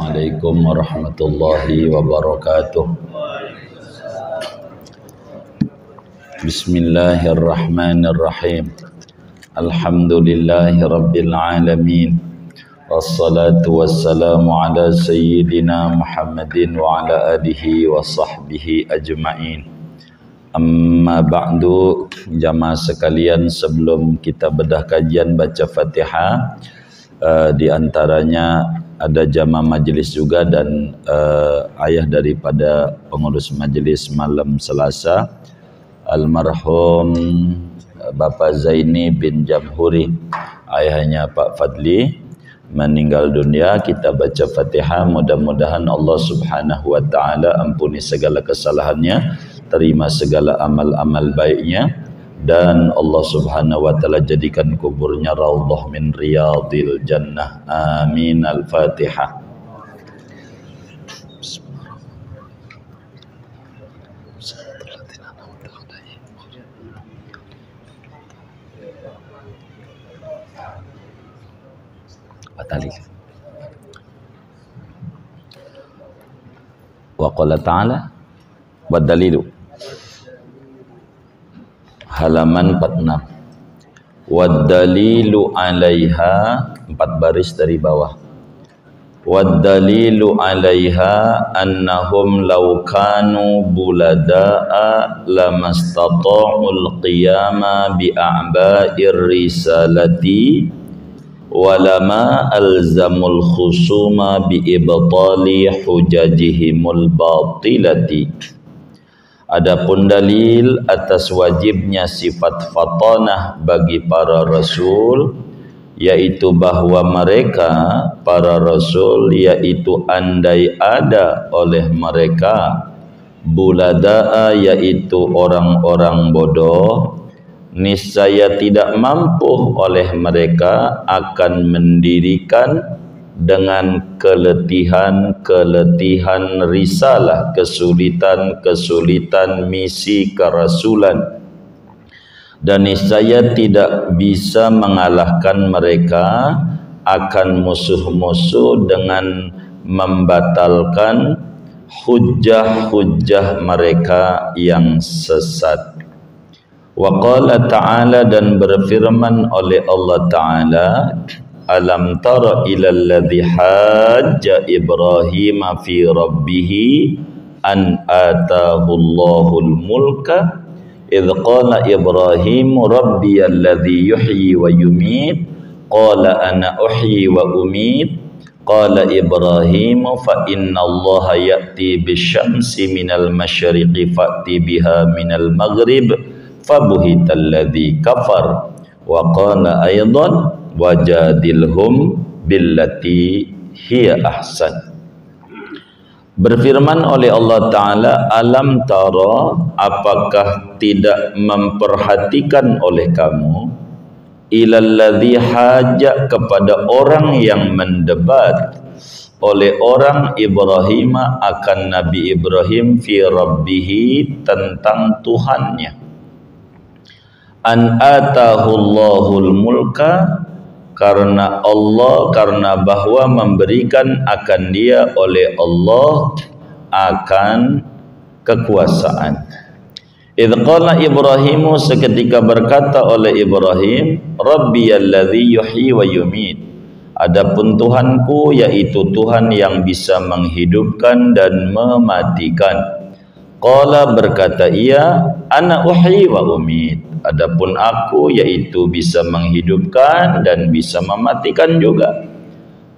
Assalamualaikum warahmatullahi wabarakatuh. Bismillahirrahmanirrahim. Alhamdulillahi rabbil alamin. Wassalatu wassalamu ala sayyidina Muhammadin wa ala alihi wa sahbihi ajma'in. Amma ba'du, jamaah sekalian, sebelum kita bedah kajian baca Fatihah, di antaranya ada jamaah majlis juga dan ayah daripada pengurus majlis malam Selasa, almarhum Bapak Zaini bin Jamhuri, ayahnya Pak Fadli, meninggal dunia. Kita baca Fatihah, mudah-mudahan Allah Subhanahu wa taala ampuni segala kesalahannya, terima segala amal-amal baiknya, dan Allah Subhanahu wa taala jadikan kuburnya raudhah min riyadil jannah. Amin. Al-Fatihah. Wa qala ta'ala wa dalilu, halaman 46. Wa dalilu 'alaiha, 4 baris dari bawah. Wa dalilu 'alaiha annahum law kanu bulada'a lamastata'ul qiyama bi'a'ba'ir risalati walama alzamul khusuma biibtali hujajihimul batilati. Adapun dalil atas wajibnya sifat fatanah bagi para rasul, yaitu bahwa mereka para rasul, yaitu andai ada oleh mereka bulada'a, yaitu orang-orang bodoh, niscaya tidak mampu oleh mereka akan mendirikan dengan keletihan risalah, kesulitan misi kerasulan, dan niscaya tidak bisa mengalahkan mereka akan musuh-musuh dengan membatalkan hujjah-hujjah mereka yang sesat. Wa qala ta'ala, dan berfirman oleh Allah Ta'ala, alam tara ilal ladzi hajja Ibrahim fi rabbih an atahu Allahul mulka idh qala Ibrahim rabbiyal ladzi yuhyi wa yumiit qala ana uhyi wa umiit qala Ibrahim fa inna Allaha ya'ti bisyamsi minal masyriqi fa'ti biha minal maghrib fabuhital ladzi kafar wa qala aidan wajadilhum billati hiya ahsan. Berfirman oleh Allah Ta'ala, alam tara, apakah tidak memperhatikan oleh kamu, ilal ladzi haja, kepada orang yang mendebat oleh orang Ibrahim akan Nabi Ibrahim fi rabbihi, tentang Tuhannya, an atahullahul mulka, karena bahwa memberikan akan dia oleh Allah akan kekuasaan. Idh qala Ibrahimu, seketika berkata oleh Ibrahim, rabbiyalladzi yuhyi wa yumiit, adapun Tuhanku, yaitu Tuhan yang bisa menghidupkan dan mematikan. Qala, berkata ia, ana uhyi wa umiit, adapun aku, yaitu bisa menghidupkan dan bisa mematikan juga.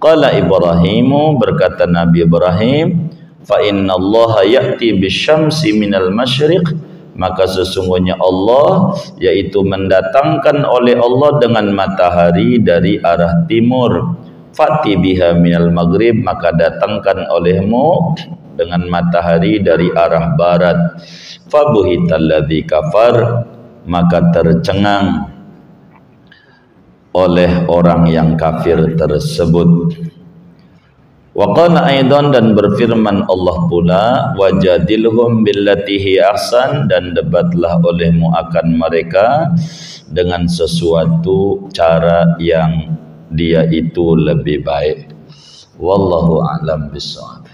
Qala Ibrahimu, berkata Nabi Ibrahim, fa inna Allaha ya'ti bisyamsi minal masyriq, maka sesungguhnya Allah, yaitu mendatangkan oleh Allah dengan matahari dari arah timur. Fa'ti biha minal maghrib, maka datangkan olehmu dengan matahari dari arah barat. Fabuhital ladzi kafar, maka tercengang oleh orang yang kafir tersebut. Wa qala aidan, dan berfirman Allah pula, wajadilhum billati hi ahsan, dan debatlah olehmu akan mereka dengan sesuatu cara yang dia itu lebih baik. Wallahu a'lam bishawab.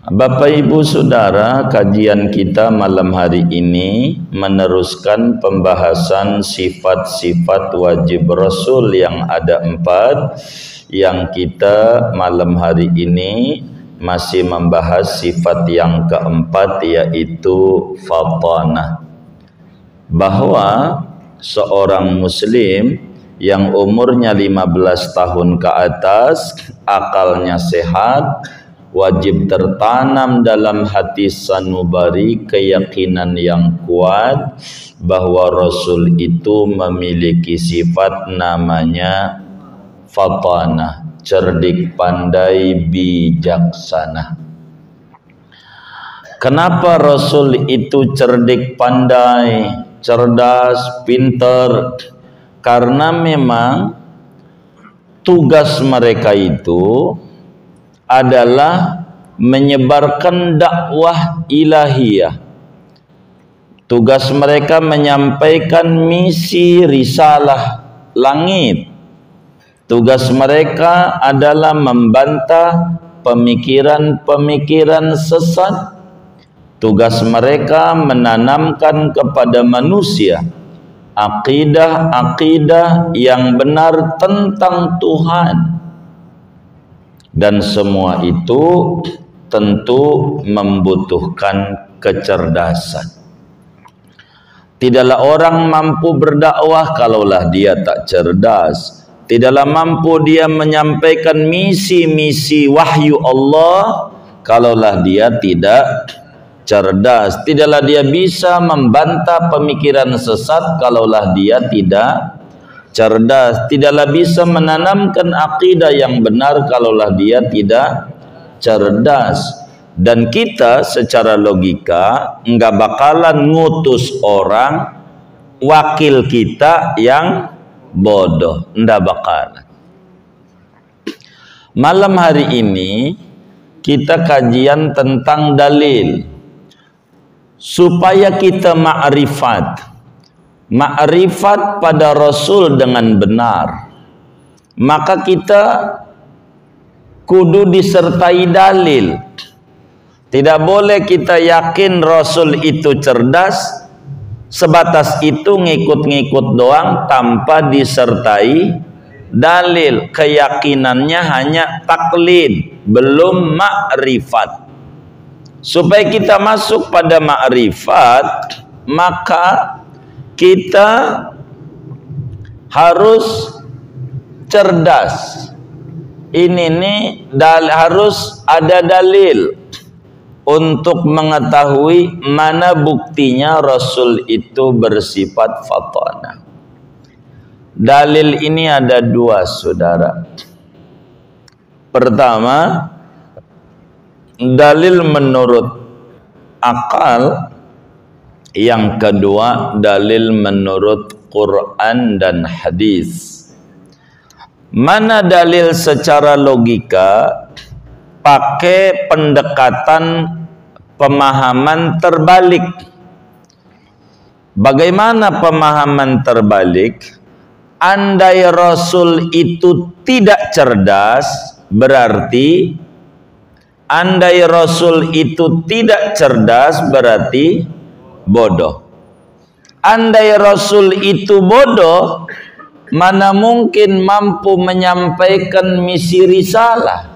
Bapak Ibu Saudara, kajian kita malam hari ini meneruskan pembahasan sifat-sifat wajib Rasul yang ada 4, yang kita malam hari ini masih membahas sifat yang keempat, yaitu fatanah. Bahwa seorang muslim yang umurnya 15 tahun ke atas, akalnya sehat, wajib tertanam dalam hati sanubari keyakinan yang kuat bahwa Rasul itu memiliki sifat namanya fatanah, cerdik, pandai, bijaksana. Kenapa Rasul itu cerdik, pandai, cerdas, pintar? Karena memang tugas mereka itu adalah menyebarkan dakwah ilahiyah. Tugas mereka menyampaikan misi risalah langit. Tugas mereka adalah membantah pemikiran-pemikiran sesat. Tugas mereka menanamkan kepada manusia akidah-akidah yang benar tentang Tuhan. Dan semua itu tentu membutuhkan kecerdasan. Tidaklah orang mampu berdakwah kalaulah dia tak cerdas. Tidaklah mampu dia menyampaikan misi-misi wahyu Allah kalaulah dia tidak cerdas. Tidaklah dia bisa membantah pemikiran sesat kalaulah dia tidak cerdas. Tidaklah bisa menanamkan akidah yang benar kalaulah dia tidak cerdas. Dan kita secara logika enggak bakalan ngutus orang wakil kita yang bodoh, enggak bakalan. Malam hari ini kita kajian tentang dalil supaya kita ma'rifat pada Rasul dengan benar, maka kita kudu disertai dalil. Tidak boleh kita yakin Rasul itu cerdas, sebatas itu ngikut-ngikut doang tanpa disertai dalil. Keyakinannya hanya taklid, belum ma'rifat. Supaya kita masuk pada ma'rifat, maka kita harus cerdas. Ini harus ada dalil untuk mengetahui mana buktinya Rasul itu bersifat fatanah. Dalil ini ada 2, saudara. Pertama, dalil menurut akal. Yang kedua, dalil menurut Quran dan hadis. Mana dalil secara logika? Pakai pendekatan pemahaman terbalik. Bagaimana pemahaman terbalik? Andai Rasul itu tidak cerdas, berarti andai Rasul itu tidak cerdas berarti bodoh. Andai Rasul itu bodoh, mana mungkin mampu menyampaikan misi risalah.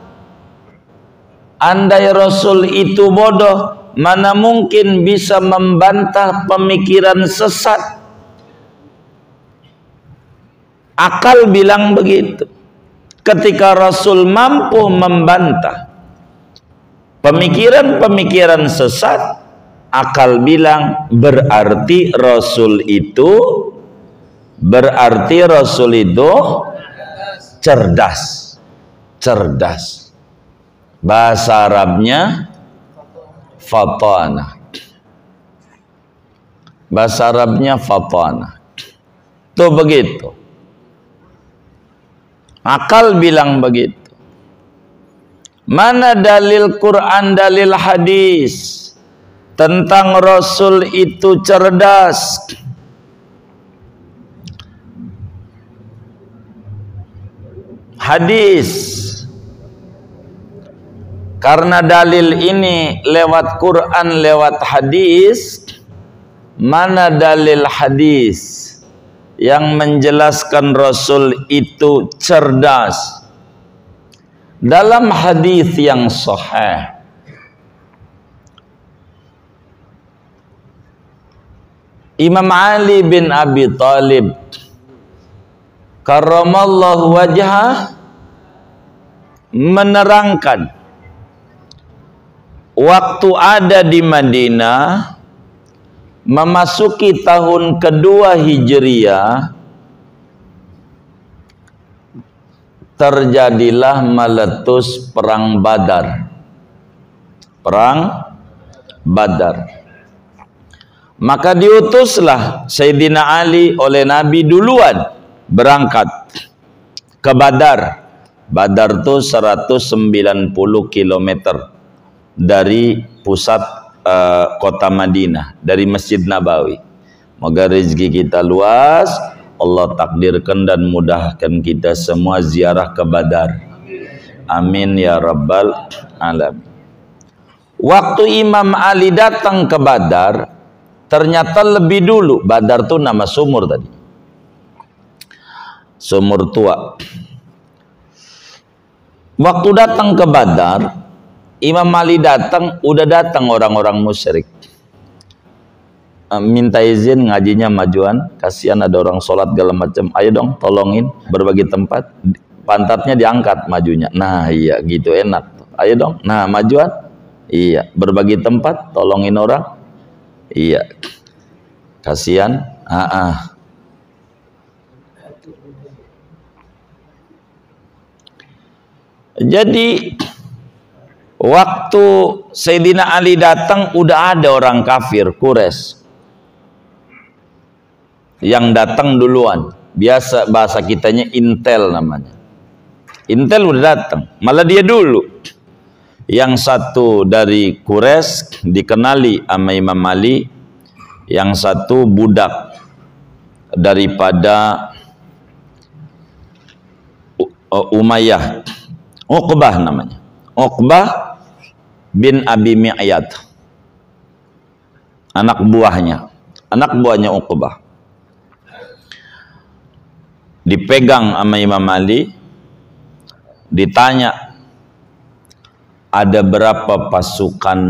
Andai Rasul itu bodoh, mana mungkin bisa membantah pemikiran sesat. Akal bilang begitu. Ketika Rasul mampu membantah pemikiran-pemikiran sesat, akal bilang berarti Rasul itu cerdas. Bahasa Arabnya fatanah. Bahasa Arabnya fatanah. Tuh begitu. Akal bilang begitu. Mana dalil Quran, dalil hadis tentang Rasul itu cerdas? hadis. Karena dalil ini lewat Quran, lewat hadis, mana dalil hadis yang menjelaskan Rasul itu cerdas? Dalam hadis yang sahih, Imam Ali bin Abi Thalib karramallahu wajhah menerangkan waktu ada di Madinah memasuki tahun kedua Hijriah, terjadilah meletus perang Badar. Perang Badar. Maka diutuslah Sayyidina Ali oleh Nabi duluan berangkat ke Badar. Badar itu 190 km dari pusat kota Madinah, dari Masjid Nabawi. Moga rezeki kita luas, Allah takdirkan dan mudahkan kita semua ziarah ke Badar. Amin ya rabbal alamin. Waktu Imam Ali datang ke Badar, ternyata lebih dulu. Badar itu nama sumur tadi, sumur tua. Waktu datang ke Badar, Imam Ali datang, udah datang orang-orang musyrik. Minta izin ngajinya majuan, kasihan ada orang sholat segala macam. Ayo dong tolongin, berbagi tempat. Pantatnya diangkat majunya. Nah iya gitu enak. Ayo dong, nah majuan. Iya, berbagi tempat, tolongin orang. Iya, kasihan. Jadi waktu Sayyidina Ali datang, udah ada orang kafir Quraisy yang datang duluan. Biasa bahasa kitanya intel namanya. Intel udah datang, malah dia dulu. Yang satu dari Quraisy dikenali sama Imam Ali, yang satu budak daripada Umayyah, Uqbah namanya. Uqbah bin Abi Mi'yad, anak buahnya Uqbah. Dipegang sama Imam Ali, ditanya ada berapa pasukan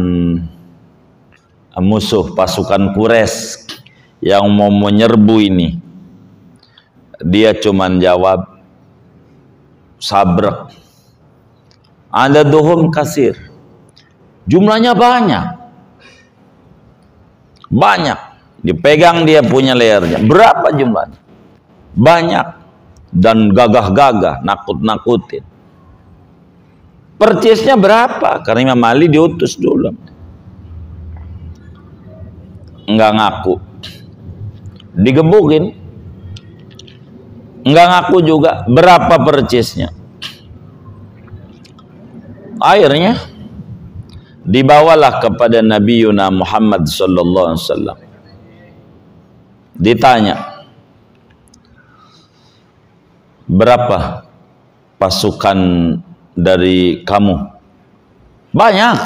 musuh, pasukan Quraisy yang mau menyerbu ini. Dia cuman jawab sabrek, ada duhum kasir, jumlahnya banyak. Dipegang dia punya lehernya, berapa jumlahnya? Banyak dan gagah-gagah, nakut-nakutin. Percisnya berapa? Karena Imam Ali diutus dulu, nggak ngaku, digebukin, nggak ngaku juga berapa percisnya. Akhirnya dibawalah kepada Nabi Yuna Muhammad sallallahu alaihi wasallam. Ditanya, berapa pasukan dari kamu? Banyak,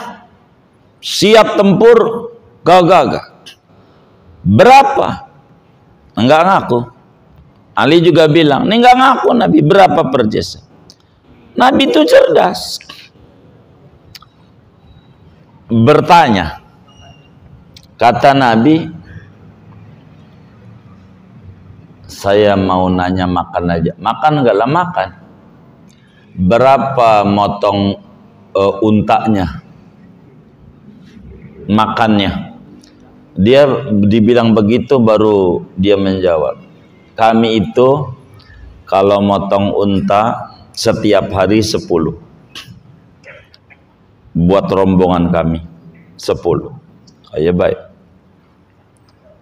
siap tempur, gagah. Berapa? Enggak ngaku. Ali juga bilang, ini enggak ngaku Nabi, berapa percis? Nabi itu cerdas. Bertanya, kata Nabi, saya mau nanya makan aja. Makan enggak lah, makan. Berapa motong untanya? Makannya. Dia dibilang begitu baru dia menjawab, kami itu kalau motong unta setiap hari 10 buat rombongan kami, 10. Ya baik.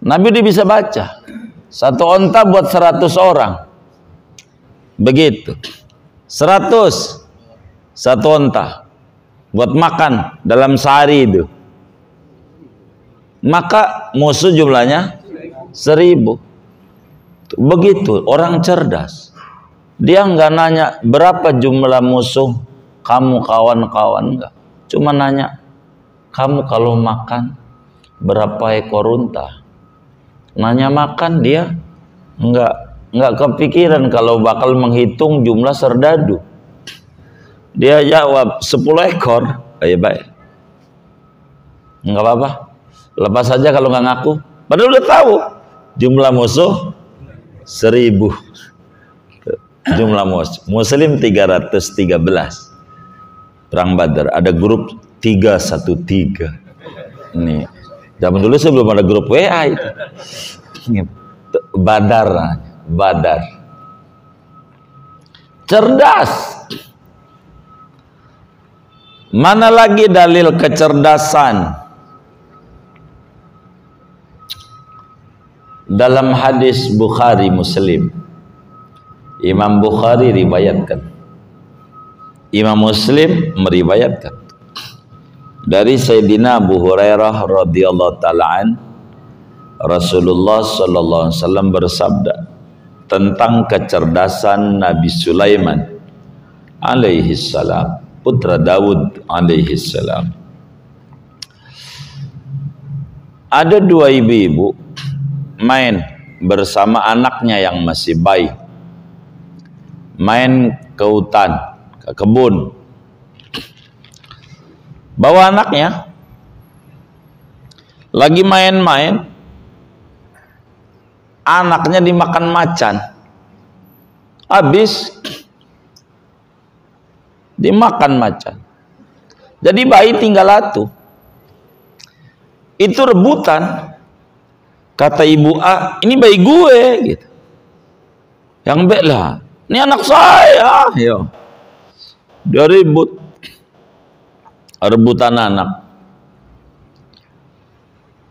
Nabi dia bisa baca, satu unta buat 100 orang, begitu. 100 satu unta buat makan dalam sehari itu. Maka musuh jumlahnya 1000. Begitu orang cerdas. Dia nggak nanya berapa jumlah musuh kamu kawan-kawan, enggak. Cuma nanya, kamu kalau makan berapa ekor unta? Nanya makan, dia nggak kepikiran kalau bakal menghitung jumlah serdadu. Dia jawab 10 ekor. Baik. Nggak apa-apa. Lepas saja kalau nggak ngaku. Padahal udah tahu jumlah musuh 1000. Jumlah muslim 313. Perang Badar ada grup 313. Ini zaman dulu sebelum ada grup WA itu. Badar. Cerdas. Mana lagi dalil kecerdasan? Dalam hadis Bukhari Muslim. Imam Bukhari riwayatkan, Imam Muslim meriwayatkan dari Sayyidina Abu Hurairah radhiyallahu ta'ala an, Rasulullah sallallahu alaihi wasallam bersabda tentang kecerdasan Nabi Sulaiman alaihi salam, putra Daud alaihi salam. Ada dua ibu-ibu main bersama anaknya yang masih bayi. Main ke hutan, ke kebun. Bawa anaknya. Lagi main-main. Anaknya dimakan macan. Habis dimakan macan. Jadi bayi tinggal satu. Itu rebutan. Kata ibu A, ini bayi gue gitu. Yang B lah, ini anak saya. Yo. Dia rebutan anak.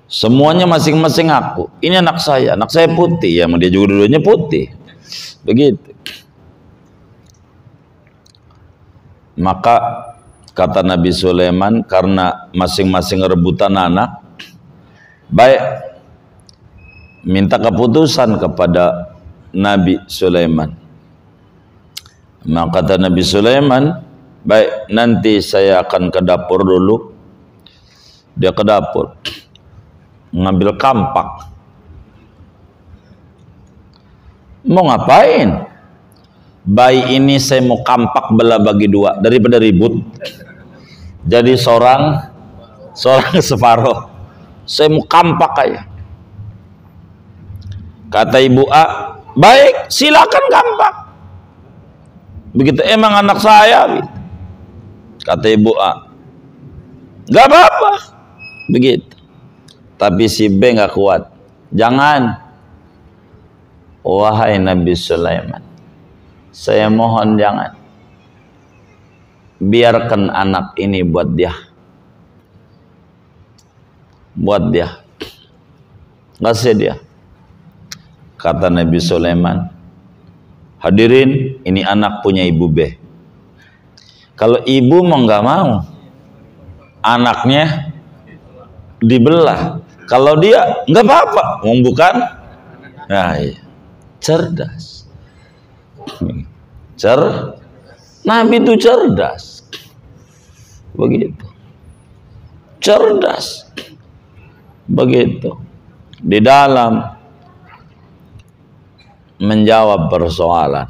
Semuanya masing-masing aku. Ini anak saya putih. Ya, dia juga dulunya putih. Begitu. Maka kata Nabi Sulaiman, karena masing-masing rebutan anak, baik minta keputusan kepada Nabi Sulaiman. Maka kata Nabi Sulaiman, baik, nanti saya akan ke dapur dulu. Dia ke dapur, ngambil kampak. Mau ngapain? Bayi ini saya mau kampak belah bagi dua, daripada ribut. Jadi seorang separuh. Saya mau kampak aja. Kata ibu A, baik, silakan kampak. Begitu, emang anak saya. Kata ibu A, gak apa-apa. Begitu. Tapi si B gak kuat. Jangan. Wahai Nabi Sulaiman, saya mohon jangan. Biarkan anak ini buat dia. Buat dia. Kasih dia. Kata Nabi Sulaiman, hadirin, ini anak punya ibu B. Kalau ibu mau nggak mau, anaknya dibelah. Kalau dia nggak apa-apa, bukan? Nah, iya. Cerdas. Nabi itu cerdas. Begitu. Cerdas. Begitu. Di dalam menjawab persoalan.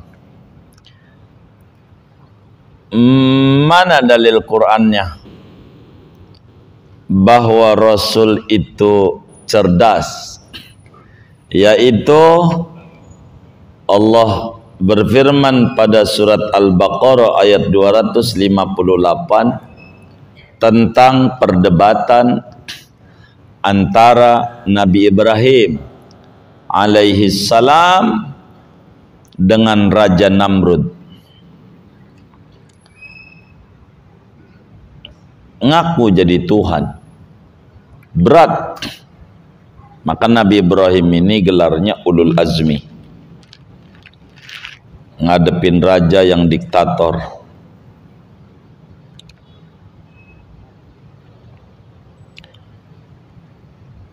Mana dalil Qur'annya bahwa Rasul itu cerdas? Yaitu Allah berfirman pada surat Al-Baqarah ayat 258 tentang perdebatan antara Nabi Ibrahim alaihi salam dengan Raja Namrud. Ngaku jadi Tuhan berat. Maka Nabi Ibrahim ini gelarnya ulul azmi, ngadepin raja yang diktator.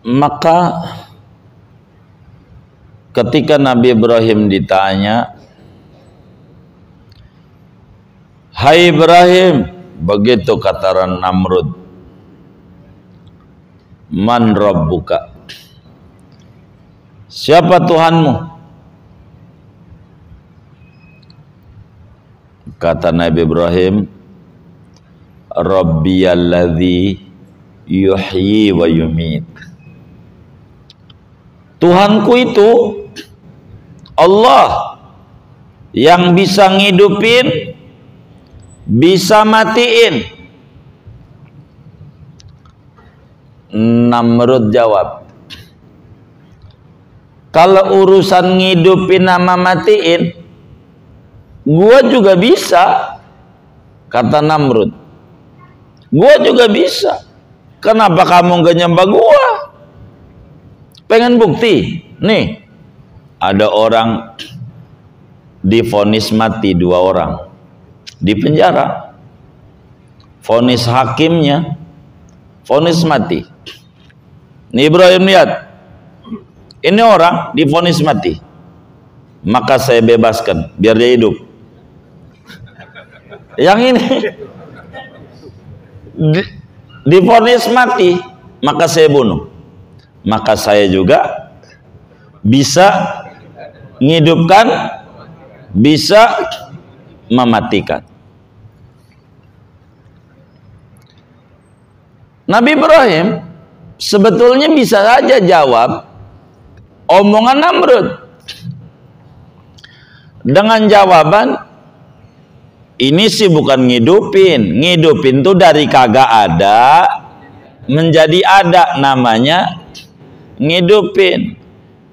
Maka ketika Nabi Ibrahim ditanya, Hai Ibrahim, begitu kata Namrud, man rabbuka, siapa Tuhanmu? Kata Nabi Ibrahim, Rabbiyalladzi yuhyi wa yumit. Tuhanku itu Allah yang bisa ngidupin, bisa matiin. Namrud jawab, kalau urusan ngidupin sama matiin, gua juga bisa. Kata Namrud, gua juga bisa. Kenapa kamu gak nyembah gua? Pengen bukti? Nih, ada orang divonis mati, 2 orang di penjara. Vonis hakimnya vonis mati. Nih Ibrahim lihat, ini orang divonis mati, maka saya bebaskan biar dia hidup. Yang ini divonis mati, maka saya bunuh. Maka saya juga bisa menghidupkan, bisa mematikan. Nabi Ibrahim sebetulnya bisa saja jawab omongan Namrud dengan jawaban, ini sih bukan ngidupin. Ngidupin tuh dari kagak ada menjadi ada, namanya ngidupin.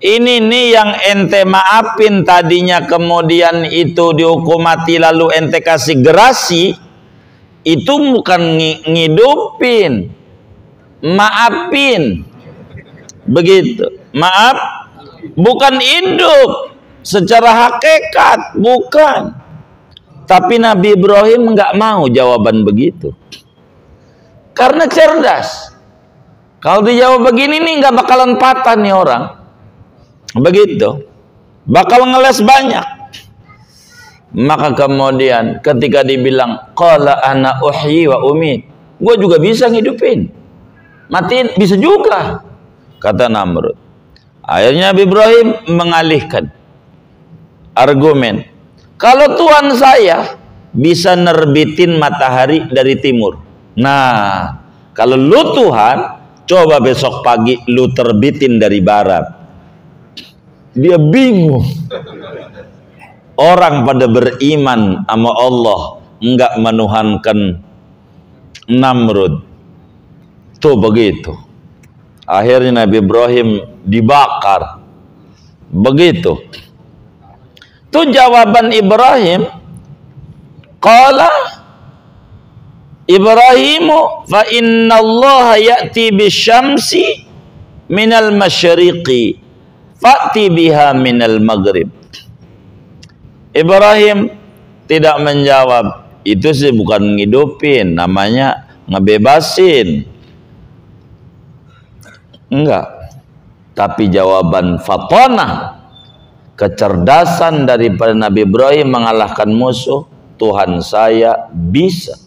Ini nih yang ente maafin tadinya, kemudian itu dihukum mati lalu ente kasih gerasi, itu bukan ngidupin, maafin. Begitu. Maaf, bukan hidup secara hakikat, bukan. Tapi Nabi Ibrahim nggak mau jawaban begitu, karena cerdas. Kalau dijawab begini nih nggak bakalan patah nih orang. Begitu, bakal ngeles banyak. Maka kemudian ketika dibilang qala ana uhyi wa umit, gue juga bisa ngidupin, matiin bisa juga, kata Namrud. Akhirnya Nabi Ibrahim mengalihkan argumen, kalau Tuhan saya bisa nerbitin matahari dari timur. Nah, kalau lu Tuhan, coba besok pagi lu terbitin dari barat. Dia bingung. Orang pada beriman sama Allah, enggak menuhankan Namrud. Tuh begitu. Akhirnya Nabi Ibrahim dibakar. Begitu. Itu jawaban Ibrahim. Qala Ibrahimu fa inna Allah ya'ti bisyamsi minal masyriqi fa'ti biha minal maghrib. Ibrahim tidak menjawab, itu sih bukan ngidupin, namanya ngebebasin. Enggak. Tapi jawaban fatonah, kecerdasan daripada Nabi Ibrahim mengalahkan musuh. Tuhan saya bisa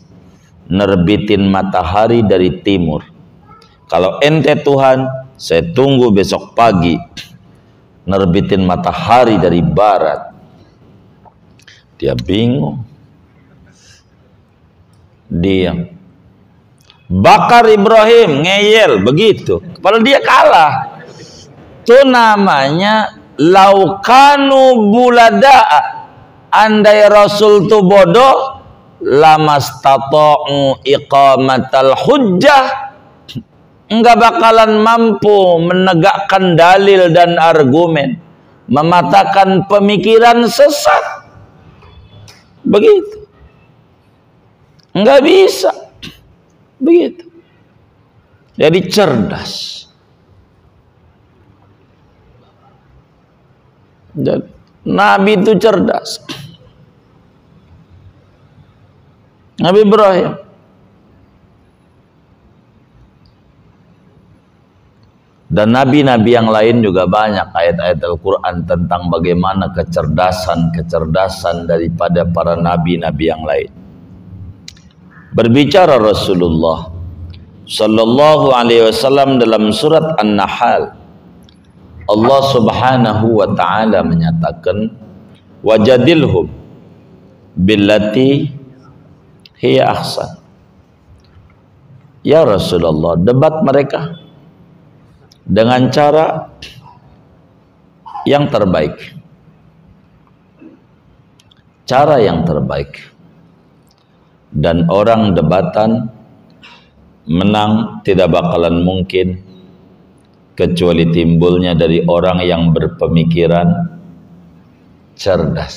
nerbitin matahari dari timur. Kalau ente Tuhan, saya tunggu besok pagi nerbitin matahari dari barat. Dia bingung. Dia bakar Ibrahim, ngeyel begitu. Padahal dia kalah. Itu namanya laukanu bulada. Andai Rasul itu bodoh, lamastata'u iqamatal hujjah, enggak bakalan mampu menegakkan dalil dan argumen, mematahkan pemikiran sesat. Begitu. Enggak bisa. Begitu. Jadi cerdas. Dan Nabi itu cerdas. Nabi Ibrahim. Dan nabi-nabi yang lain juga banyak ayat-ayat Al-Quran tentang bagaimana kecerdasan daripada para nabi-nabi yang lain. Berbicara Rasulullah sallallahu alaihi wasallam dalam surat An-Nahl, Allah Subhanahu wa taala menyatakan, wajadilhum billati hiya ahsan. Ya Rasulullah, debat mereka dengan cara yang terbaik. Cara yang terbaik. Dan orang debatan menang tidak bakalan mungkin kecuali timbulnya dari orang yang berpemikiran cerdas.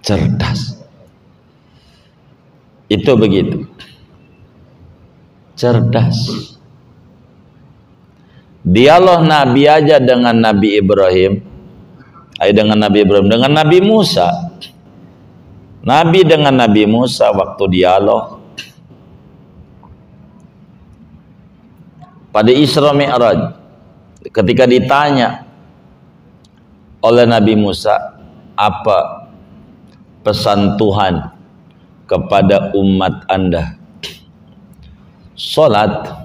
Cerdas. Itu begitu. Cerdas. Dialog Nabi aja dengan Nabi Ibrahim, dengan Nabi Musa. Nabi dengan Nabi Musa waktu dialog pada Isra Mi'raj, ketika ditanya oleh Nabi Musa, apa pesan Tuhan kepada umat Anda? Salat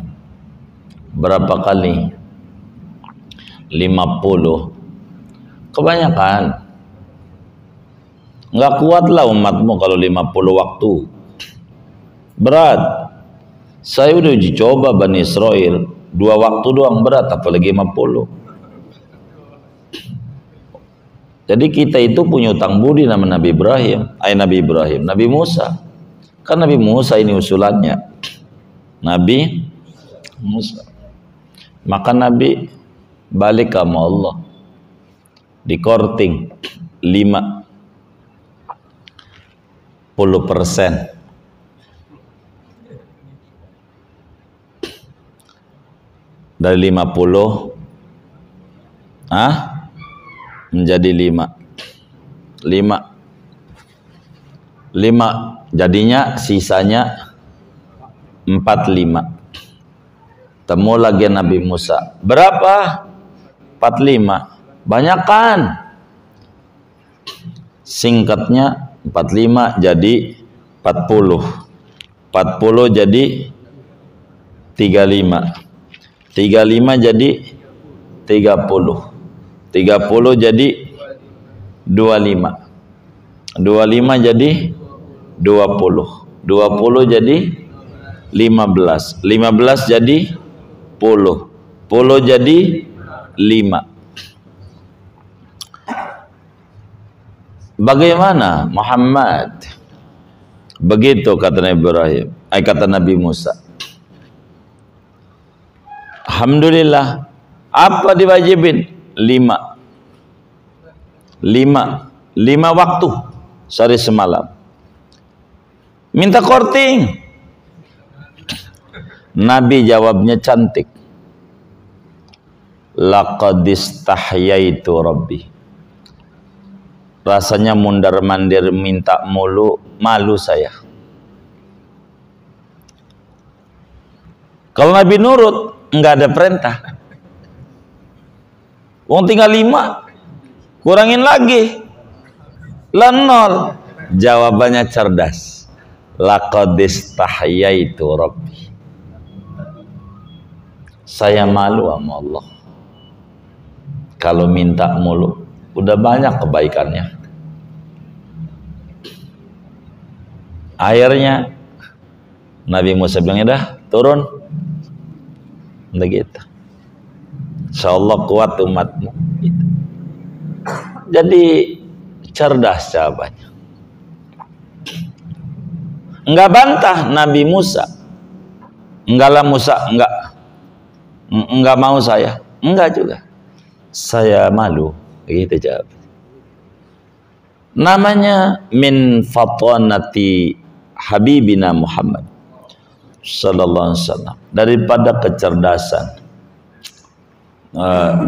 berapa kali? 50. Kebanyakan. Nggak kuatlah umatmu kalau 50 waktu. Berat. Saya udah uji coba Bani Israel 2 waktu doang berat, apalagi 50. Jadi kita itu punya utang budi nama Nabi Ibrahim, Nabi Musa. Kan Nabi Musa ini usulannya. Nabi Musa. Maka Nabi balik ke Allah. Di korting 50%. Dari 50 menjadi 5 jadinya sisanya 45. Temu lagi Nabi Musa, berapa? 45. Banyakan. Singkatnya 45 jadi 40. 40 jadi 35. 35 jadi 30. 30 jadi 25. 25 jadi 20. 20 jadi 15. 15 jadi 10. 10 jadi 5. Bagaimana Muhammad? Begitu kata Nabi Ibrahim, kata Nabi Musa. Alhamdulillah. Apa diwajibin? 5 waktu sehari semalam. Minta korting. Nabi jawabnya cantik. Laqad istahyaitu rabbi. Rasanya mundar-mandir minta mulu, malu saya. Kalau Nabi nurut, enggak ada perintah. Wong tinggal 5, kurangin lagi, lah 0. Jawabannya cerdas. Laqad istahyaitu rabbi. Saya malu sama Allah. Kalau minta mulu, udah banyak kebaikannya. Akhirnya Nabi Musa bilang, dah turun. Udah gitu. Insyaallah kuat umatmu. Gitu. Jadi cerdas jawabannya. Enggak bantah Nabi Musa. Enggaklah Musa, enggak mau saya. Enggak juga. Saya malu. Gitu jawab. Namanya min fatanati habibina Muhammad sallallahu alaihi wasallam, daripada kecerdasan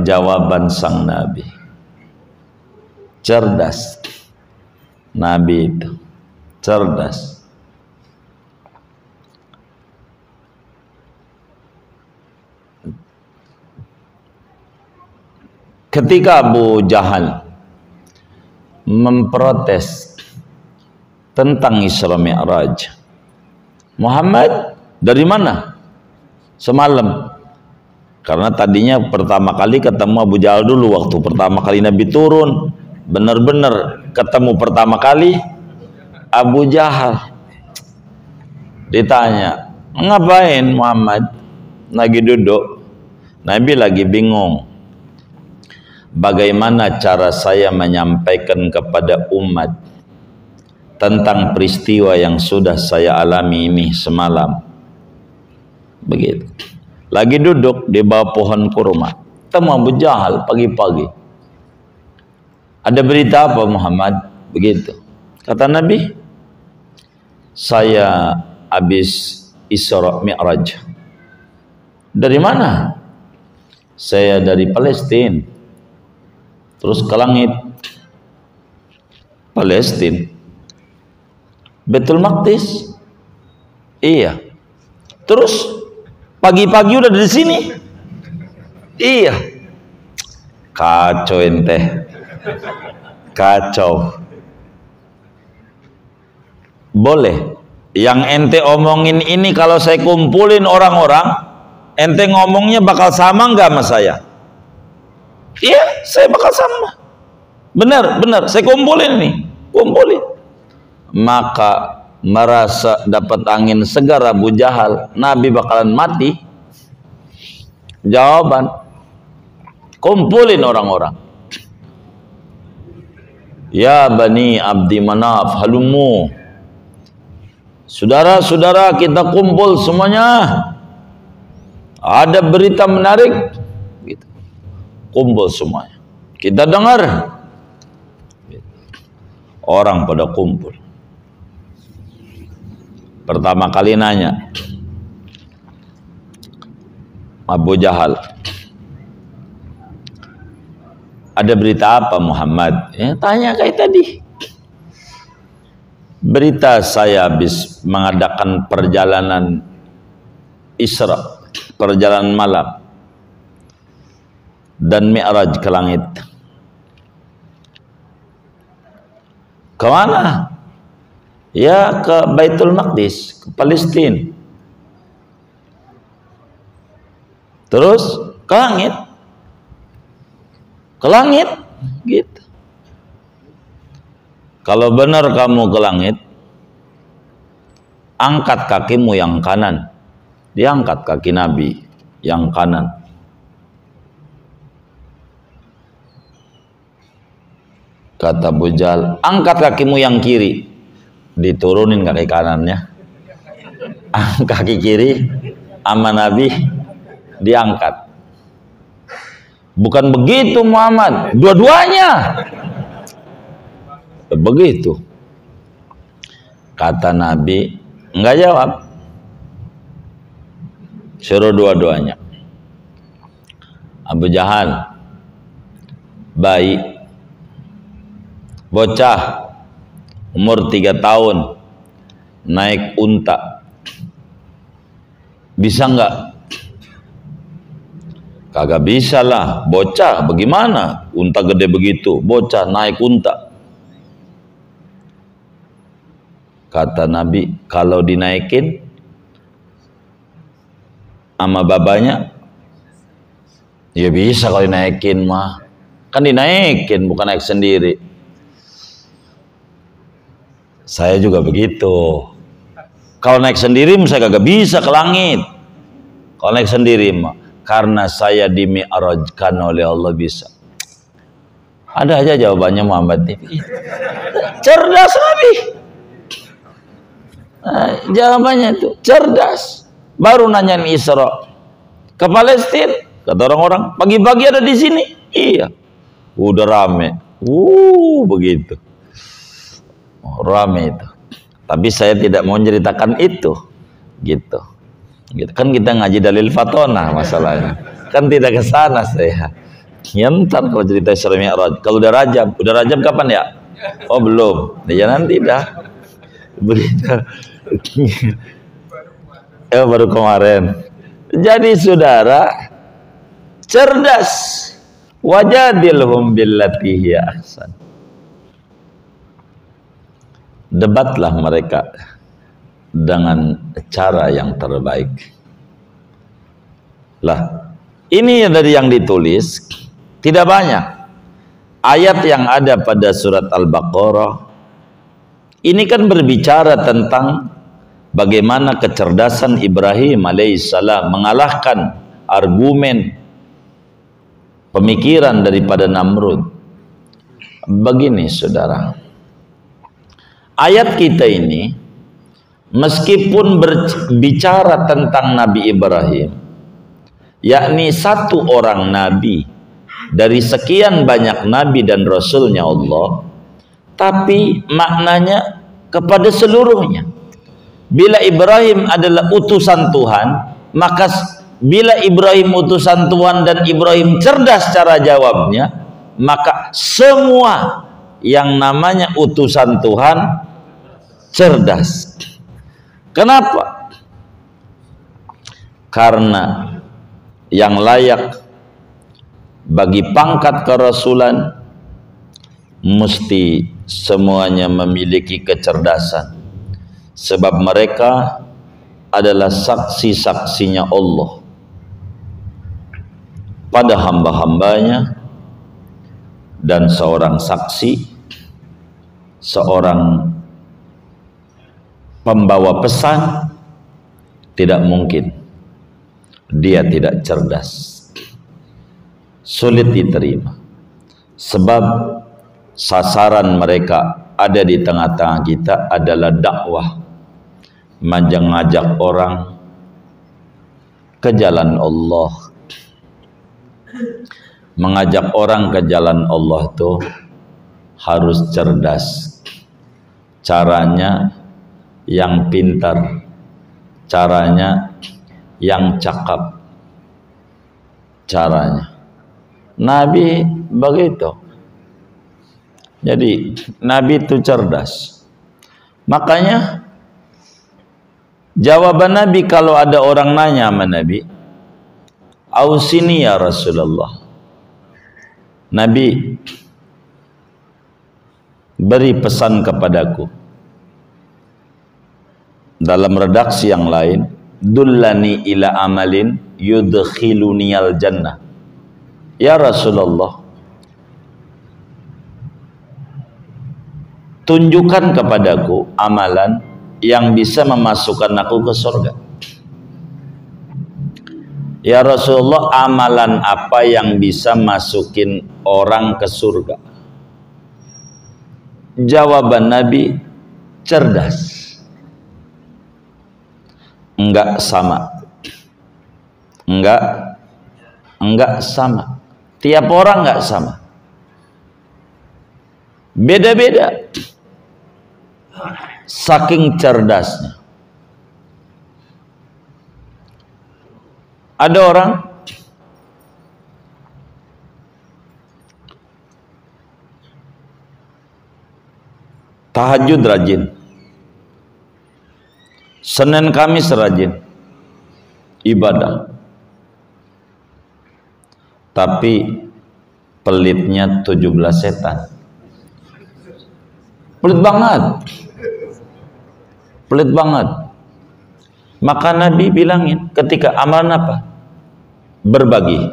jawaban sang Nabi. Cerdas. Nabi itu cerdas. Ketika Abu Jahal memprotes tentang Isra Mi'raj, Muhammad, dari mana? Semalam. Karena tadinya pertama kali ketemu Abu Jahal dulu, waktu pertama kali Nabi turun, benar-benar ketemu pertama kali Abu Jahal. Ditanya, ngapain Muhammad? Lagi duduk. Nabi lagi bingung. Bagaimana cara saya menyampaikan kepada umat tentang peristiwa yang sudah saya alami ini semalam. Begitu. Lagi duduk di bawah pohon kurma, temu Abu Jahal pagi-pagi. Ada berita apa Muhammad? Begitu. Kata Nabi, saya habis Isra Mi'raj. Dari mana? Saya dari Palestina. Terus ke langit. Palestina. Baitul Maqdis. Iya. Terus pagi-pagi udah di sini. Iya. Kacau ente. Kacau. Boleh. Yang ente omongin ini kalau saya kumpulin orang-orang, ente ngomongnya bakal sama nggak sama saya? Iya, saya bakal sama. Benar, benar. Saya kumpulin nih. Kumpulin. Maka merasa dapat angin segar Abu Jahal, Nabi bakalan mati. Jawaban, kumpulin orang-orang. Ya Bani Abdi Manaf, halumu. Saudara-saudara, kita kumpul semuanya. Ada berita menarik. Gitu. Kumpul semuanya. Kita dengar. Orang pada kumpul. Pertama kali nanya Abu Jahal, ada berita apa Muhammad? Ya, tanya kayak tadi. Berita saya habis mengadakan perjalanan Isra, perjalanan malam dan Mi'raj ke langit. Kemana? Ya ke Baitul Maqdis, ke Palestina. Terus ke langit. Ke langit gitu. Kalau benar kamu ke langit, angkat kakimu yang kanan. Diangkat kaki Nabi yang kanan. Kata Abu Jahal, angkat kakimu yang kiri. Diturunin kaki kanannya, kaki kiri sama Nabi diangkat. Bukan begitu Muhammad, dua-duanya begitu. Kata Nabi, enggak jawab, suruh dua-duanya. Abu Jahal, bayi, bocah umur 3 tahun naik unta, bisa nggak? Kagak bisa lah, bocah bagaimana? Unta gede begitu, bocah naik unta. Kata Nabi, kalau dinaikin sama babanya, ya bisa kalau dinaikin mah. Kan dinaikin, bukan naik sendiri. Saya juga begitu. Kalau naik sendiri saya kagak bisa ke langit. Kalau naik sendiri mah, karena saya dimi'rajkan oleh Allah bisa. Ada aja jawabannya Muhammad nih. Cerdas Nabi. Nah, jawabannya itu cerdas. Baru nanyain Isra ke Palestina, kata orang-orang pagi-pagi ada di sini. Iya. Udah rame. Begitu. Rame itu. Tapi saya tidak mau menceritakan itu. Gitu. Kan kita ngaji dalil fatona masalahnya. Kan tidak ke sana saya. Ya ntar kalau cerita Isra Mi'raj. Kalau udah Rajab kapan ya? Oh belum. Ya nanti dah. Berita. Baru kemarin. Jadi saudara, cerdas. Wajadilhum billati hiya ahsan. Debatlah mereka dengan cara yang terbaik. Lah, ini dari yang ditulis tidak banyak. Ayat yang ada pada surat Al-Baqarah ini kan berbicara tentang bagaimana kecerdasan Ibrahim alaihissalam mengalahkan argumen pemikiran daripada Namrud. Begini saudara, ayat kita ini meskipun berbicara tentang Nabi Ibrahim, yakni satu orang nabi dari sekian banyak nabi dan rasulnya Allah, tapi maknanya kepada seluruhnya. Bila Ibrahim adalah utusan Tuhan, maka bila Ibrahim utusan Tuhan dan Ibrahim cerdas cara jawabnya, maka semua yang namanya utusan Tuhan cerdas. Kenapa? Karena yang layak bagi pangkat kerasulan mesti semuanya memiliki kecerdasan, sebab mereka adalah saksi-saksinya Allah pada hamba-hambanya. Dan seorang saksi, seorang pembawa pesan, tidak mungkin dia tidak cerdas. Sulit diterima, sebab sasaran mereka ada di tengah-tengah kita adalah dakwah, mengajak orang ke jalan Allah. Mengajak orang ke jalan Allah itu harus cerdas, caranya yang pintar, caranya yang cakap, caranya. Nabi begitu. Jadi Nabi itu cerdas. Makanya jawaban Nabi kalau ada orang nanya sama Nabi, "Ausini ya Rasulullah." Nabi beri pesan kepadaku. Dalam redaksi yang lain, dullani ila amalin yudkhiluniyal jannah. Ya Rasulullah, tunjukkan kepadaku amalan yang bisa memasukkan aku ke surga. Ya Rasulullah, amalan apa yang bisa masukin orang ke surga? Jawaban Nabi cerdas. Enggak sama. Enggak sama. Tiap orang enggak sama. Beda-beda. Saking cerdasnya. Ada orang tahajud rajin, Senin Kamis rajin ibadah, tapi pelitnya 17 setan. Pelit banget, pelit banget. Maka Nabi bilangin ketika amalan apa? Berbagi.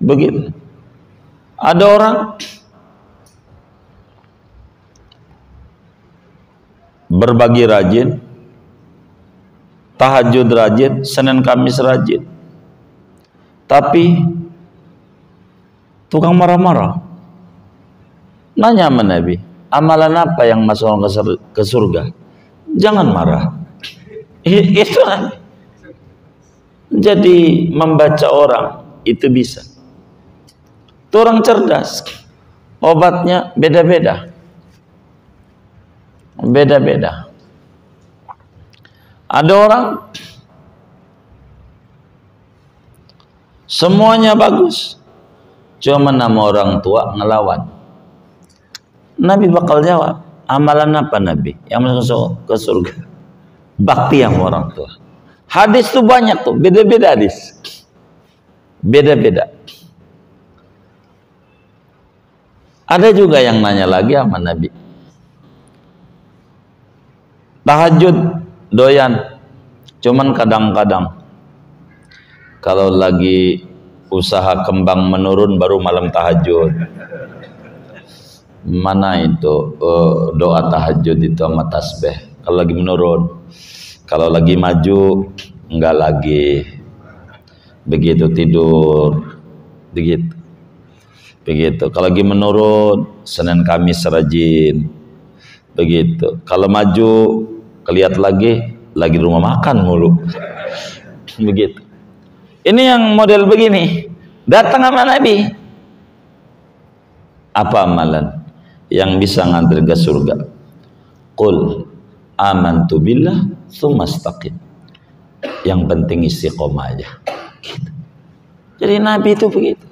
Begitu. Ada orang berbagi rajin, tahajud rajin, Senin Kamis rajin, tapi tukang marah-marah. Nanya sama Nabi, amalan apa yang masuk ke surga? Jangan marah. Itu jadi membaca orang itu bisa. Itu orang cerdas. Obatnya beda-beda. Beda-beda. Ada orang semuanya bagus, cuma nama orang tua ngelawan. Nabi bakal jawab, amalan apa Nabi yang masuk ke surga? Bakti yang orang tua. Hadis tuh banyak tuh, beda-beda hadis. Beda-beda. Ada juga yang nanya lagi sama Nabi, Tahajud doyan, cuman kadang-kadang kalau lagi usaha kembang menurun baru malam tahajud. Mana itu doa tahajud itu sama tasbih kalau lagi menurun. Kalau lagi maju enggak lagi. Begitu tidur begitu kalau lagi menurun Senin Kamis rajin begitu. Kalau maju kelihat lagi rumah makan mulu begitu. Ini yang model begini datang sama Nabi. Apa amalan yang bisa nganter ke surga? Qul amantu billah tsumma istaqim. Yang penting istiqomah aja gitu. Jadi Nabi itu begitu.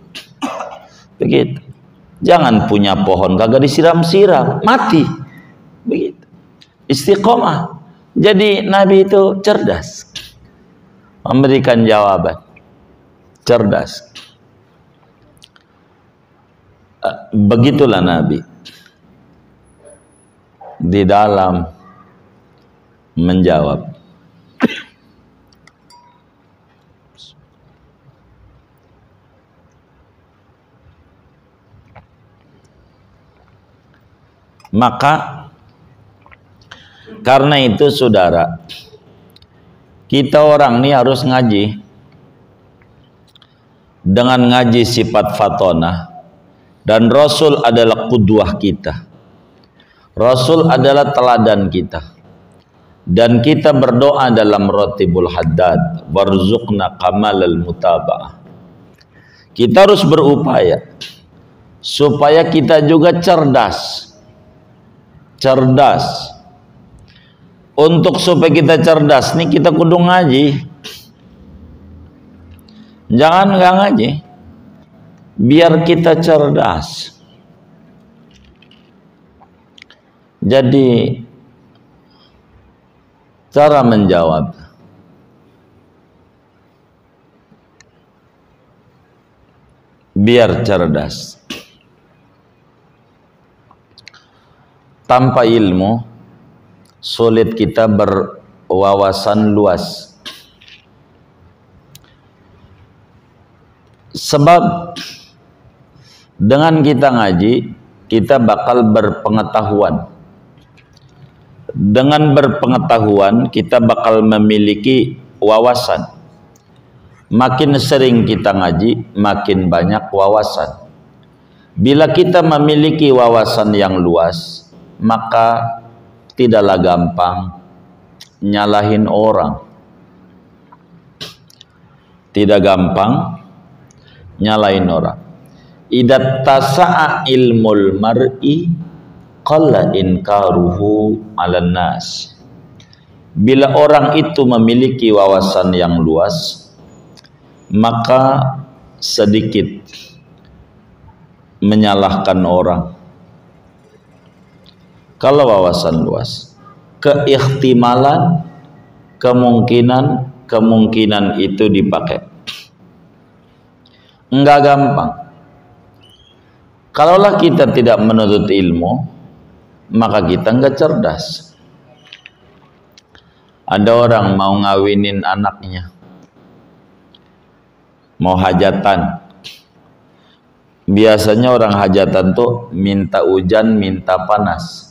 Jangan punya pohon kagak disiram-siram mati begitu. Istiqomah. Jadi Nabi itu cerdas memberikan jawaban, cerdas. Begitulah Nabi di dalam menjawab. Maka karena itu saudara, kita orang ini harus ngaji. Dengan ngaji sifat fatonah, dan Rasul adalah qudwah kita. Rasul adalah teladan kita. Dan kita berdoa dalam Ratibul Haddad, warzuqna kamalal mutaba'ah. Kita harus berupaya supaya kita juga cerdas. Untuk supaya kita cerdas nih kita kudu ngaji. Jangan nggak ngaji. Biar kita cerdas. Jadi cara menjawab, biar cerdas. Tanpa ilmu sulit kita berwawasan luas. Sebab dengan kita ngaji, kita bakal berpengetahuan. Dengan berpengetahuan, kita bakal memiliki wawasan. Makin sering kita ngaji, makin banyak wawasan. Bila kita memiliki wawasan yang luas, maka tidaklah gampang nyalahin orang. Tidak gampang nyalahin orang. Idza tasa'a ilmul mar'i qalla inkaruhu 'alan nas. Bila orang itu memiliki wawasan yang luas, maka sedikit menyalahkan orang. Kalau wawasan luas, keihtimalan, kemungkinan itu dipakai. Enggak gampang. Kalaulah kita tidak menuntut ilmu, maka kita enggak cerdas. Ada orang mau ngawinin anaknya, mau hajatan. Biasanya orang hajatan tuh minta hujan, minta panas.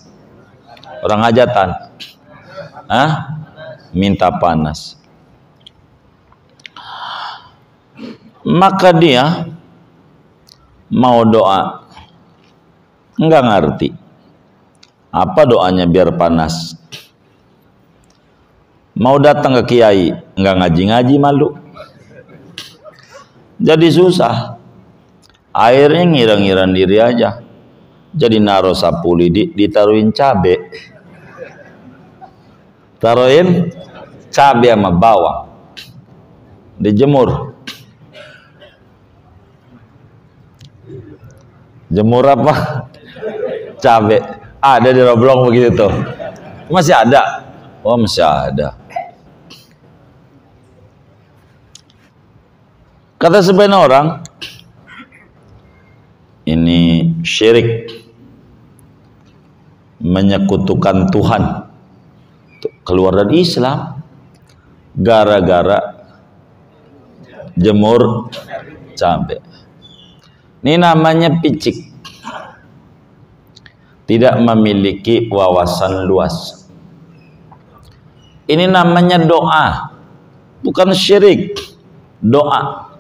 Orang hajatan, minta panas. Maka dia mau doa, enggak ngerti apa doanya biar panas. Mau datang ke kiai, enggak ngaji-ngaji, malu. Jadi susah. Akhirnya ngira-ngiran diri aja. Jadi naruh sapuli ditaruhin cabe. Taruhin cabe sama bawang. Dijemur. Jemur apa? Cabe. Ada di Roblong begitu tuh. Masih ada. Oh, masih ada. Kata sebagian orang, ini syirik, menyekutukan Tuhan. keluar dari Islam gara-gara jemur cabai. Ini namanya picik, tidak memiliki wawasan luas. Ini namanya doa, bukan syirik. Doa,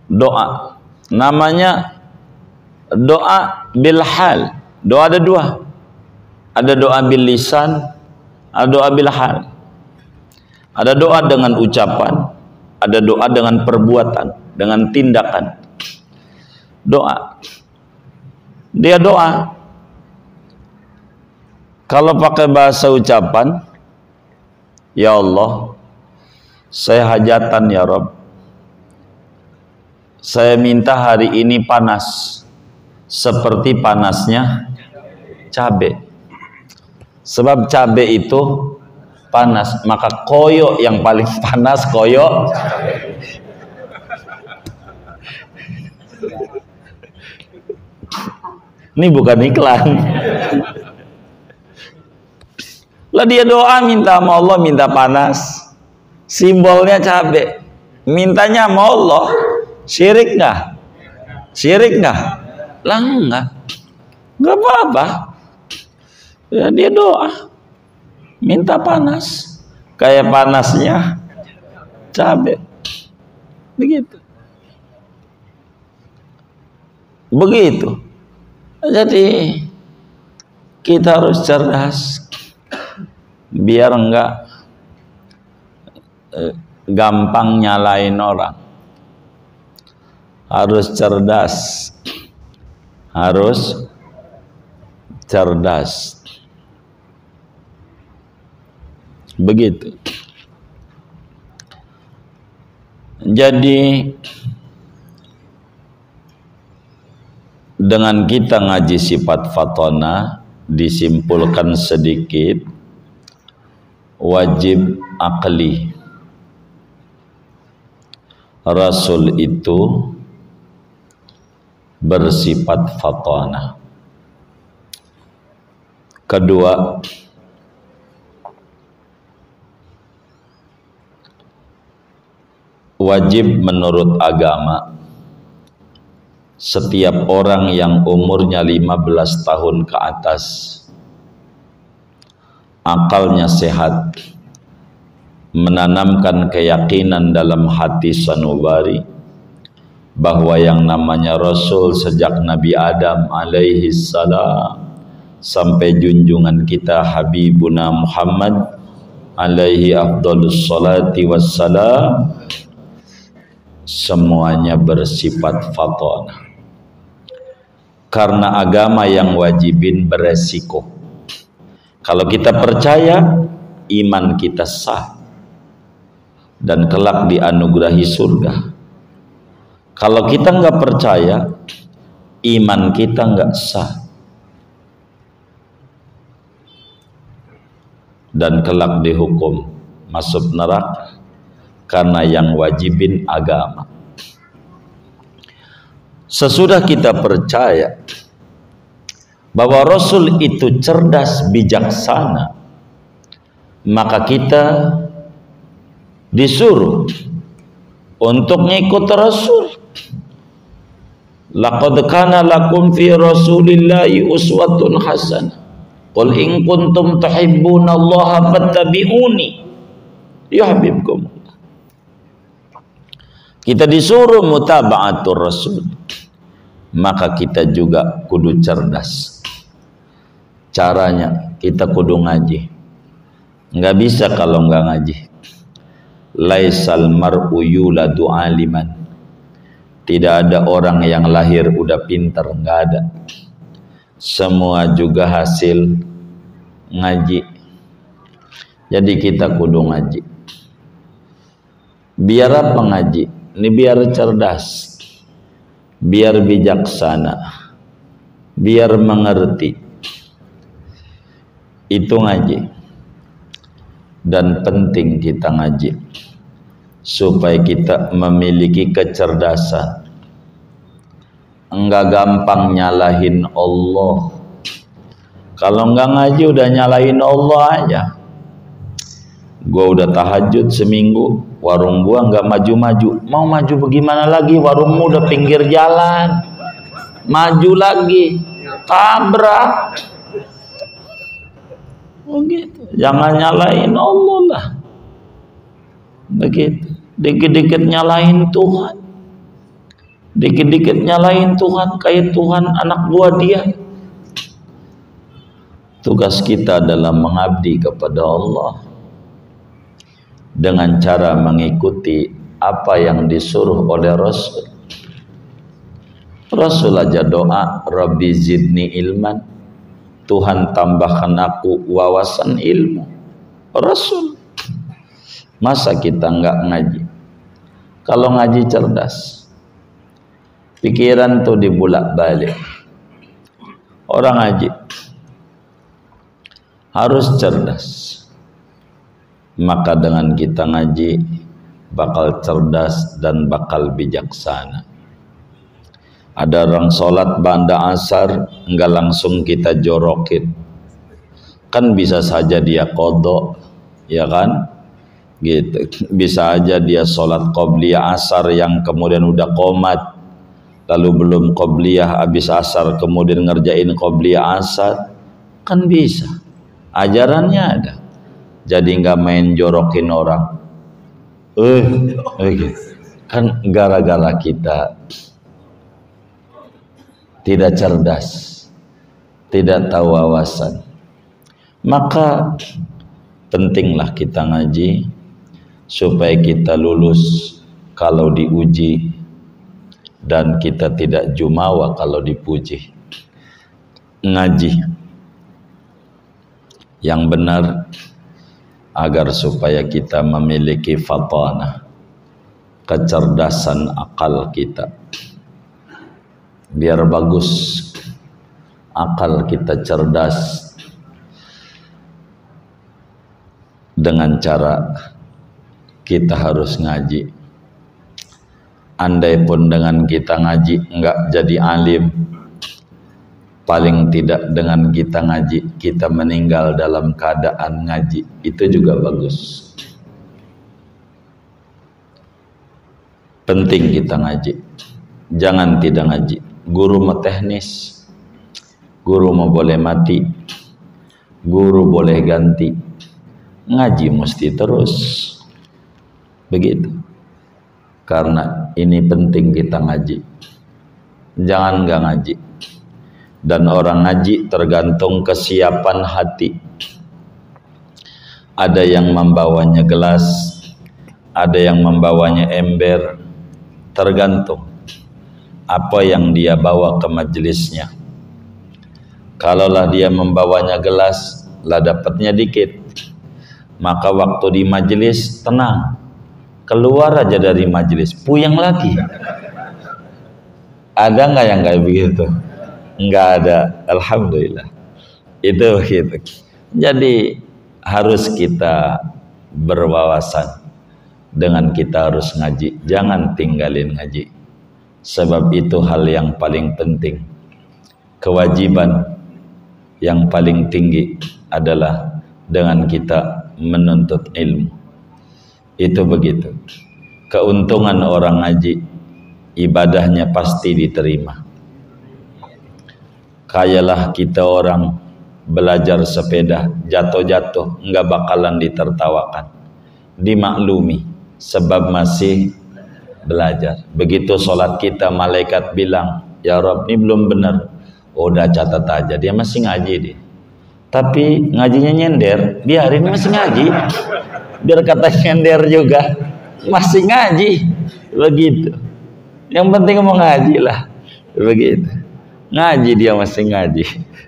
doa namanya doa bil hal. Doa ada dua, ada doa bil lisan, ada doa bil hal. Ada doa dengan ucapan, ada doa dengan perbuatan, dengan tindakan. Doa, dia doa. Kalau pakai bahasa ucapan, ya Allah, saya hajatan ya Rabb, saya minta hari ini panas seperti panasnya cabai. Sebab cabai itu panas, maka koyo yang paling panas koyo. Ini bukan iklan. Lah dia doa minta sama Allah, minta panas, simbolnya cabai, mintanya sama Allah. Syirik nggak? Syirik nggak? Lah nggak apa-apa. Ya, dia doa minta panas kayak panasnya cabai, begitu. Jadi kita harus cerdas biar enggak gampang nyalain orang. Harus cerdas, harus cerdas. Begitu. Jadi dengan kita ngaji sifat fatona, disimpulkan sedikit, wajib akli. Rasul itu bersifat fatona. Kedua, wajib menurut agama setiap orang yang umurnya 15 tahun ke atas, akalnya sehat, menanamkan keyakinan dalam hati sanubari bahwa yang namanya Rasul sejak Nabi Adam alaihi salam sampai junjungan kita Habibuna Muhammad alaihi afdhalus salati wassalam, semuanya bersifat fatona. Karena agama yang wajibin beresiko. Kalau kita percaya, iman kita sah dan kelak dianugerahi surga. Kalau kita nggak percaya, iman kita nggak sah dan kelak dihukum masuk neraka. Karena yang wajibin agama. Sesudah kita percaya bahwa Rasul itu cerdas bijaksana, maka kita disuruh untuk ngikut Rasul. Laqad kana lakum fi Rasulillahi uswatun hasanah. Qul in kuntum tuhibbunallaha fattabi'uni yuhibbukum. Kita disuruh mutaba'atur Rasul, maka kita juga kudu cerdas. Caranya kita kudu ngaji. Nggak bisa kalau nggak ngaji. Laisal mar'u yuladu aliman. Tidak ada orang yang lahir udah pinter, nggak ada. Semua juga hasil ngaji. Jadi kita kudu ngaji. Biar apa ngaji? Ini biar cerdas, biar bijaksana, biar mengerti. Itu ngaji. Dan penting kita ngaji supaya kita memiliki kecerdasan. Enggak gampang nyalahin Allah, Kalau nggak ngaji udah nyalain Allah aja. Gua udah tahajud seminggu, warung gua nggak maju-maju. Mau maju bagaimana lagi? Warungmu udah pinggir jalan. Maju lagi, tabrak. Begitu. Jangan nyalain Allah lah. Begitu. Dikit-dikit nyalain Tuhan. Dikit-dikit nyalain Tuhan, kayak Tuhan anak buah dia. Tugas kita adalah mengabdi kepada Allah dengan cara mengikuti apa yang disuruh oleh Rasul. Rasul aja doa, Rabbi zidni ilman, Tuhan tambahkan aku wawasan ilmu. Rasul. Masa kita nggak ngaji? Kalau ngaji cerdas, pikiran tuh dibulak-balik. Orang ngaji harus cerdas. Maka dengan kita ngaji bakal cerdas dan bakal bijaksana. Ada orang sholat banda asar enggak langsung kita jorokin. Kan bisa saja dia qadha, ya kan? Gitu. Bisa aja dia sholat qobliyah asar yang kemudian udah qomat, lalu belum qobliyah habis asar kemudian ngerjain qobliyah asar. Kan bisa. Ajarannya ada. Jadi nggak main jorokin orang. Kan gara-gara kita tidak cerdas, tidak tahu wawasan. Maka pentinglah kita ngaji supaya kita lulus kalau diuji dan kita tidak jumawa kalau dipuji. Ngaji yang benar agar supaya kita memiliki fatanah, kecerdasan akal kita. Biar bagus akal kita cerdas dengan cara kita harus ngaji. Andai pun dengan kita ngaji enggak jadi alim, paling tidak dengan kita ngaji kita meninggal dalam keadaan ngaji, itu juga bagus. Penting kita ngaji, jangan tidak ngaji. Guru mau teknis, guru mau boleh mati, guru boleh ganti, ngaji mesti terus. Begitu. Karena ini penting kita ngaji. Jangan nggak ngaji. Dan orang ngaji tergantung kesiapan hati. Ada yang membawanya gelas, ada yang membawanya ember. Tergantung apa yang dia bawa ke majelisnya. Kalaulah dia membawanya gelas, lah dapatnya dikit, maka waktu di majelis tenang, keluar aja dari majelis puyeng lagi. Ada nggak yang kayak begitu? Nggak ada, alhamdulillah. Itu gitu. Jadi harus kita berwawasan dengan kita harus ngaji. Jangan tinggalin ngaji. Sebab itu hal yang paling penting. Kewajiban yang paling tinggi adalah dengan kita menuntut ilmu. Itu begitu. Keuntungan orang ngaji, ibadahnya pasti diterima. Kayalah kita orang belajar sepeda, jatuh-jatuh, enggak bakalan ditertawakan, dimaklumi, sebab masih belajar. Begitu sholat kita, malaikat bilang, ya Rabb, ini belum benar. Oh, udah catat aja, dia masih ngaji dia. Tapi ngajinya nyender, biarin masih ngaji. Biar kata nyender juga, masih ngaji. Begitu. Yang penting mau ngaji lah. Begitu. Ngaji dia masih ngaji.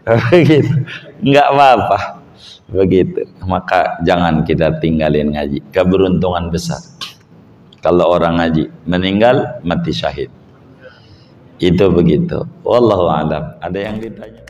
Begitu. Enggak apa-apa. Begitu. Maka jangan kita tinggalin ngaji. Keberuntungan besar. Kalau orang ngaji meninggal mati syahid. Itu begitu. Wallahu a'lam. Ada yang ditanya?